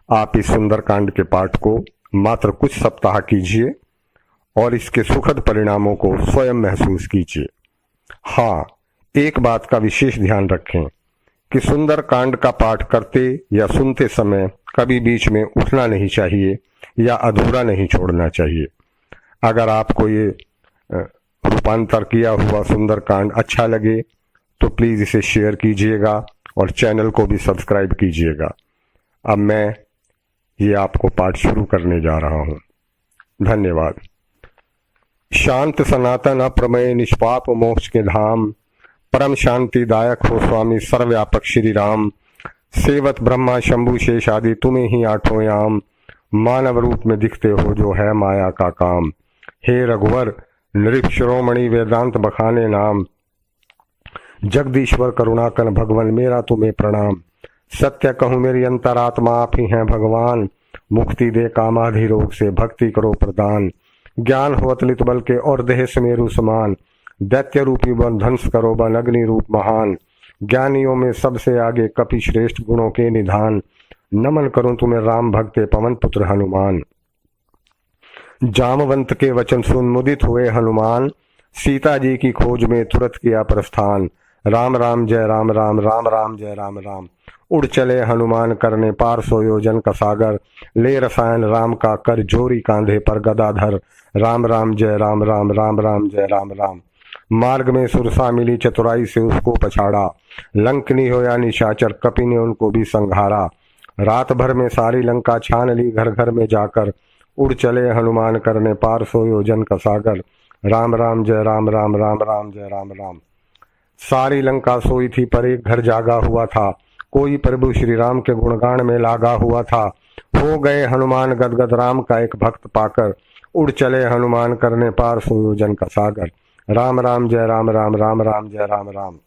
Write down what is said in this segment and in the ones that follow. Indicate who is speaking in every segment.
Speaker 1: आप इस सुंदरकांड के पाठ को मात्र कुछ सप्ताह कीजिए और इसके सुखद परिणामों को स्वयं महसूस कीजिए। हाँ, एक बात का विशेष ध्यान रखें कि सुंदरकांड का पाठ करते या सुनते समय कभी बीच में उठना नहीं चाहिए या अधूरा नहीं छोड़ना चाहिए। अगर आपको ये रूपांतर किया हुआ सुंदरकांड अच्छा लगे तो प्लीज इसे शेयर कीजिएगा और चैनल को भी सब्सक्राइब कीजिएगा। अब मैं ये आपको पाठ शुरू करने जा रहा हूं। धन्यवाद। शांत सनातन अप्रमेय निष्पाप मोक्ष के धाम, परम शांतिदायक हो स्वामी सर्वव्यापक श्री राम। सेवत ब्रह्मा शंभु शेष आदि तुम्हें ही आठों याम, मानव रूप में दिखते हो जो है माया का काम। हे रघुवर नृप शिरोमणि वेदांत बखाने नाम, जगदीश्वर करुणाकन भगवान मेरा तुम्हें प्रणाम। सत्य कहूँ मेरी अंतरात्मा आप ही हैं भगवान, मुक्ति दे कामाधि रोग से भक्ति करो प्रदान। ज्ञान हो अतुलित बल के और देह सुमेरु समान, दैत्य रूपी बन ध्वंस करो बन अग्नि रूप महान। ज्ञानियों में सबसे आगे कपि श्रेष्ठ गुणों के निधान, नमन करूं तुम्हें राम भक्ते पवन पुत्र हनुमान। जामवंत के वचन सुन मुदित हुए हनुमान, सीता जी की खोज में तुरंत किया प्रस्थान। राम राम जय राम राम, राम राम जय राम राम। उड़ चले हनुमान करने पार सो योजन का सागर, ले रसायन राम का कर जोरी कांधे पर गदाधर। राम राम जय राम राम, राम राम जय राम राम। मार्ग में सुरसा मिली चतुराई से उसको पछाड़ा, लंकनी हो या निशाचर कपि ने उनको भी संघारा। रात भर में सारी लंका छान ली घर घर में जाकर, उड़ चले हनुमान करने पार सो योजन का सागर। राम राम जय राम राम, राम राम जय राम राम। सारी लंका सोई थी पर एक घर जागा हुआ था, कोई प्रभु श्री राम के गुणगान में लागा हुआ था। हो गए हनुमान गदगद राम का एक भक्त पाकर, उड़ चले हनुमान करने पार सो योजन का सागर। राम राम जय राम राम, राम राम जय राम राम।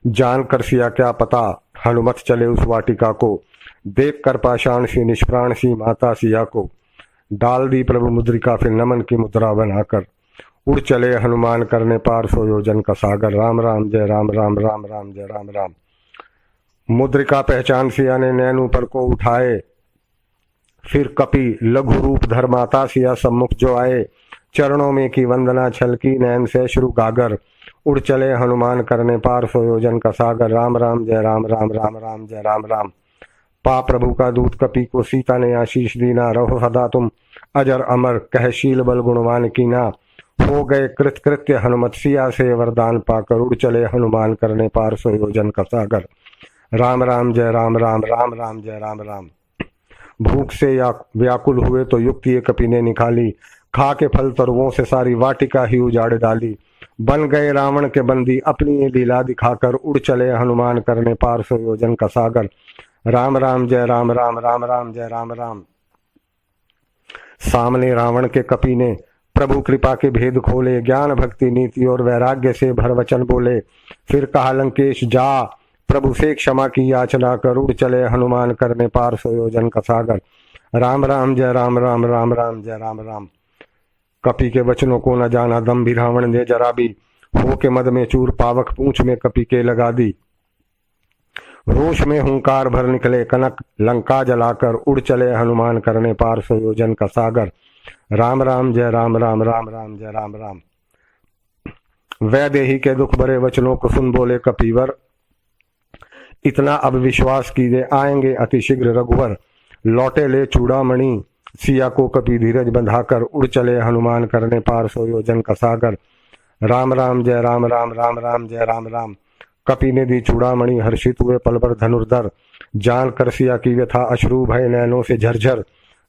Speaker 1: जान कर सिया क्या पता हनुमत चले उस वाटिका को, देख कर पाषाण सी निष्प्राण सी माता सिया को। डाल दी प्रभु मुद्रिका फिर नमन की मुद्रा बनाकर, उड़ चले हनुमान करने पार सो योजन का सागर। राम राम जय राम राम, राम राम जय राम राम। मुद्रिका पहचान सिया ने नैन ऊपर को उठाए, फिर कपि लघु रूप धर माता सिया सम्मुख जो आए। चरणों में की वंदना छलकी नैन से श्रु गागर, उड़ चले हनुमान करने पार सो योजन का सागर। राम राम जय राम राम, राम राम जय राम राम। पा प्रभु का दूत कपि को सीता ने आशीष दीना, रहो सदा तुम अजर अमर कह शील बल गुणवान कीना। हो गए कृतकृत्य हनुमत सिया से वरदान पाकर, उड़ चले हनुमान करने पार सो योजन का सागर। राम राम जय राम राम, राम राम जय राम राम। भूख से या व्याकुल हुए तो युक्ति कपि ने निकाली, खा के फल तरुओं से सारी वाटिका ही उजाड़ डाली। बन गए रावण के बंदी अपनी लीला दिखाकर, उड़ चले हनुमान करने पार सो योजन का सागर। राम राम जय राम राम, राम राम जय राम राम। सामने रावण के कपि ने प्रभु कृपा के भेद खोले, ज्ञान भक्ति नीति और वैराग्य से भर वचन बोले। फिर कहा लंकेश जा प्रभु से क्षमा की याचना कर, उड़ चले हनुमान करने पार सो योजन का सागर। राम राम जय राम राम, राम राम जय राम राम। कपि के वचनों को न जाना दम भी रावण ने जरा भी, हो के मद में चूर पावक पूंछ में कपि के लगा दी। रोष में हुंकार भर निकले कनक लंका जलाकर, उड़ चले हनुमान करने पार सो योजन का सागर। राम राम जय राम राम, राम राम जय राम राम। वैदेही के दुख भरे वचनों को सुन बोले कपिवर, इतना अब विश्वास कीजिए आएंगे अतिशीघ्र रघुवर। लौटे ले चूड़ामणि सिया को कपि धीरज बंधाकर, उड़ चले हनुमान करने पार सो योजन का सागर। राम राम जय राम राम, राम राम जय राम राम। कपि ने दी चूड़ामणि हर्षित हुए पलवर धनुर्धर, जान कर सिया की व्यथा अश्रु भय नैनों से झरझर।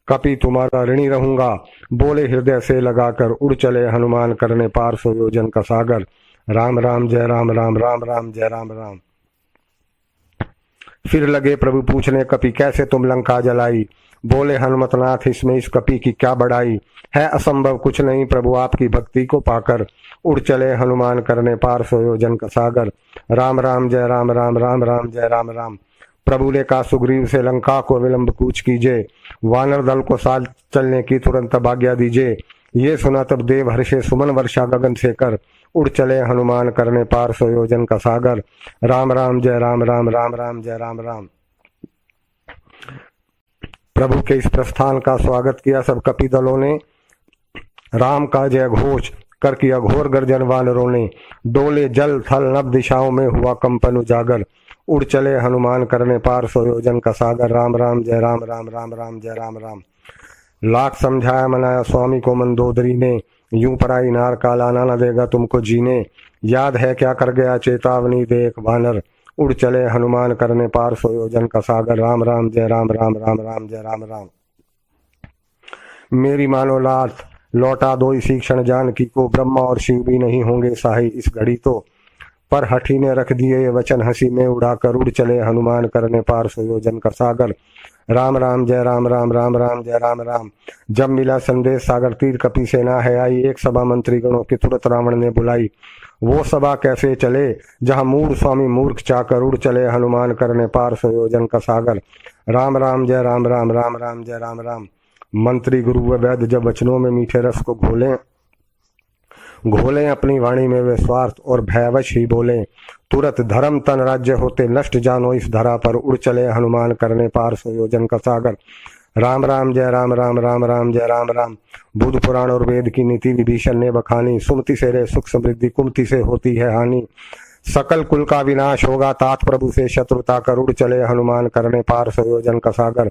Speaker 1: कपि तुम्हारा ऋणी रहूंगा बोले हृदय से लगाकर, उड़ चले हनुमान करने पार सो योजन का सागर। राम राम जय राम राम, राम राम जय राम राम। फिर लगे प्रभु पूछने कपि कैसे तुम लंका जलाई, बोले हनुमतनाथ इसमें इस कपि की क्या बड़ाई। है असंभव कुछ नहीं प्रभु आपकी भक्ति को पाकर, उड़ चले हनुमान करने पार सो योजन का सागर। राम राम जय राम राम, राम राम जय राम राम। प्रभु ने कहा सुग्रीव से लंका को विलंब कूच कीजिए, वानर दल को साथ चलने की तुरंत आज्ञा दीजिए। ये सुना तब देव हर्षे सुमन वर्षा गगन से कर, उड़ चले हनुमान करने पार सो योजन का सागर। राम राम जय राम राम, राम राम जय राम राम। प्रभु के इस प्रस्थान का स्वागत किया सब कपि दलों ने। राम का जय घोष कर किया घोर गर्जन वानरों ने। डोले जल थल नभ दिशाओं में हुआ कंपन उजागर। उड़ चले हनुमान करने पार 100 योजन का सागर। राम राम जय राम राम राम राम जय राम राम। लाख समझाया मनाया स्वामी को मंदोदरी ने। यूं पराई नार का लाना न देगा तुमको जीने। याद है क्या कर गया चेतावनी देख वानर। उड़ चले हनुमान करने पार 100 योजन का सागर। राम राम जय राम राम राम राम जय राम राम। मेरी मानो लात लौटा दो इसी क्षण जानकी को। ब्रह्मा और शिव भी नहीं होंगे सहाय इस घड़ी तो। पर हठी ने रख दिए ये वचन हंसी में उड़ाकर। उड़ चले हनुमान करने पार 100 योजन का सागर। राम राम जय राम राम राम राम जय राम राम। जब मिला संदेश सागर तीर कपि सेना है आई। एक सभा मंत्री गणों की तुरंत रावण ने बुलाई। वो सभा कैसे चले जहां मूढ़ स्वामी मूर्ख चाकर। उड़ चले हनुमान करने पार 100 योजन का सागर। राम राम जय राम राम राम राम जय राम राम। मंत्री गुरु व वैद्य जब वचनों में मीठे रस को घोले अपनी वाणी में वे स्वार्थ और भयवश ही बोले। तुरंत धर्म तन राज्य होते नष्ट जानो इस धरा पर। उड़ चले हनुमान करने पार 100 योजन का सागर। राम राम जय राम राम राम राम जय राम राम। बुद्ध पुराण और वेद की नीति विभीषण ने बखानी। सुमति से रे सुख समृद्धि कुमति से होती है हानि। सकल कुल का विनाश होगा तात प्रभु से शत्रुता कर। उड़ चले हनुमान करने पार 100 योजन का सागर।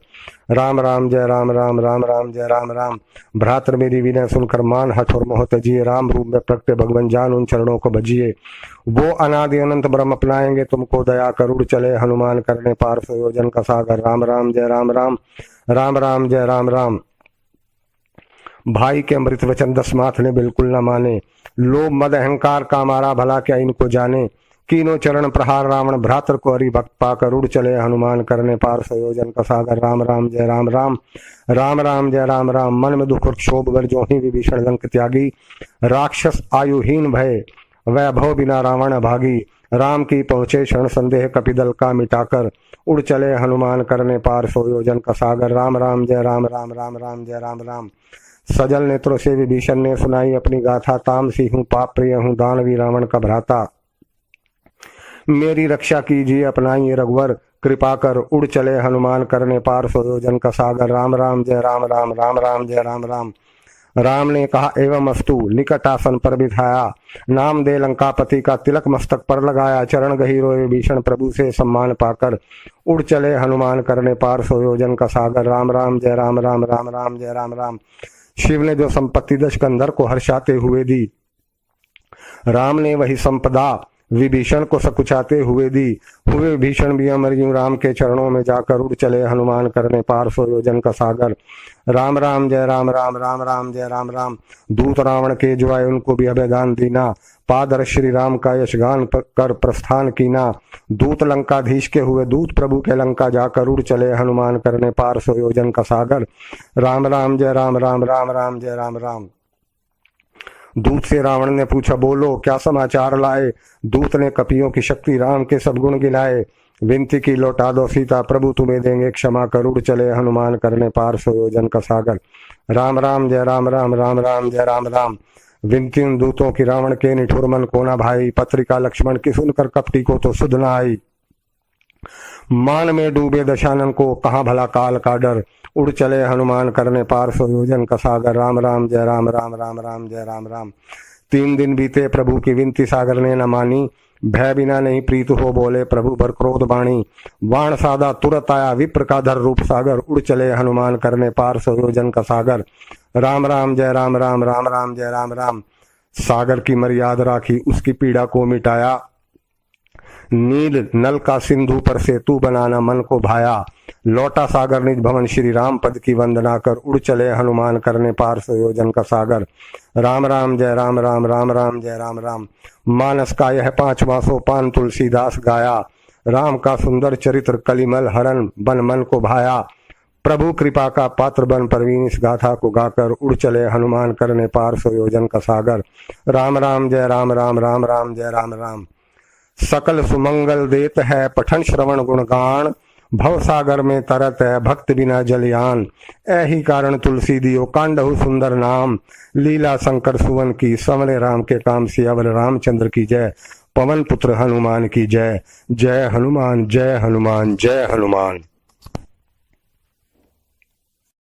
Speaker 1: राम राम जय राम राम राम राम जय राम राम। भ्रातर मेरी विनय सुनकर मान हठ और मोह तजिए। राम रूप में प्रगटे भगवान जान उन चरणों को भजिए। वो अनादि अनंत ब्रह्म अपनाएंगे तुमको दया कर। उड़ चले हनुमान करने पार 100 योजन का सागर। राम राम जय राम राम राम राम जय राम राम। भाई के अमृत वचन दशमाथ ने बिल्कुल न माने। लोभ मद अहंकार का मारा भला क्या इनको जाने। कीनो चरण प्रहार रावण भ्रातर को हरि भक्त पाकर। उड़ चले हनुमान करने पार 100 योजन का सागर। राम राम जय राम राम राम राम जय राम राम। मन में दुख और क्षोभ वर जो ही विभीषण लंक त्यागी। राक्षस आयुहीन भय वैभव बिना रावण भागी। राम की पहुंचे क्षण संदेह कपिदल का मिटाकर। उड़ चले हनुमान करने पार 100 योजन का सागर। राम राम जय राम राम राम राम जय राम राम। सजल नेत्रों से विभीषण ने सुनाई अपनी गाथा। तामसी हूँ पाप प्रिय हूँ दानवी रावण का भ्राता। मेरी रक्षा कीजिए अपनाइए रघुवर कृपा कर। उड़ चले हनुमान करने पार 100 योजन का सागर। राम राम जय राम राम राम राम जय राम राम। राम ने कहा एवं अस्तु निकट आसन पर बिठाया। नाम दे लंकापति का तिलक मस्तक पर लगाया। चरण गही रोए भीषण प्रभु से सम्मान पाकर। उड़ चले हनुमान करने पार 100 योजन का सागर। राम राम जय राम राम राम राम जय राम राम। शिव ने जो संपत्ति दशकंधर को हर्षाते हुए दी। राम ने वही संपदा विभीषण को सकुचाते हुए दी। हुए भीषण भी अमर यूं राम के चरणों में जाकर। उड़ चले हनुमान करने पार 100 योजन का सागर। राम राम जय राम राम राम राम जय राम राम। दूत रावण के जो आए उनको भी अभयदान दीना। पादर श्री राम का यशगान कर प्रस्थान कीना। दूत लंकाधीश के हुए दूत प्रभु के लंका जाकर। उड़ चले हनुमान करने पार 100 योजन का सागर। राम राम जय राम राम राम राम जय राम राम। दूत से रावण ने पूछा बोलो क्या समाचार लाए। दूत ने कपियों की शक्ति राम के सब गुण गिनाए। विनती की लौटा दो सीता प्रभु तुम्हें देंगे क्षमा कर। उड़ चले हनुमान करने पार 100 योजन का सागर। राम राम जय राम राम राम राम जय राम राम। विनती उन दूतों की रावण के निठुर मन को न भाई। पत्रिका लक्ष्मण की सुनकर कपटी को तो सुध न आई। मान में डूबे दशानन को कहाँ भला काल का डर। उड़ चले हनुमान करने पार 100 योजन का सागर। राम राम जय राम राम राम राम जय राम राम। 3 दिन बीते प्रभु की विनती सागर ने न मानी। भय बिना नहीं प्रीत हो बोले प्रभु भर क्रोध बाणी। बाण साधा तुरंत आया विप्र का धर रूप सागर। उड़ चले हनुमान करने पार 100 योजन का सागर। राम राम जय राम राम राम राम जय राम राम। सागर की मर्याद राखी उसकी पीड़ा को मिटाया। नील नल का सिंधु पर सेतु बनाना मन को भाया। लौटा सागर निज भवन श्री राम पद की वंदना कर। उड़ चले हनुमान करने पार 100 योजन का सागर। राम राम जय राम राम राम राम जय राम राम। मानस का यह 5वां सोपान तुलसीदास गाया। राम का सुंदर चरित्र कलिमल हरण बन मन को भाया। प्रभु कृपा का पात्र बन परवीन इस गाथा को गाकर। उड़ चले हनुमान करने पार 100 योजन का सागर। राम राम जय राम राम राम राम जय राम राम। सकल सुमंगल देत है पठन श्रवण गुणगान। भव सागर में तरत है भक्त बिना जलयान। ऐही कारण तुलसी दियो कांडहु सुंदर नाम। लीला शंकर सुवन की संवरे राम के काम सियावर रामचंद्र की जय। पवन पुत्र हनुमान की जय। जय हनुमान जय हनुमान जय हनुमान।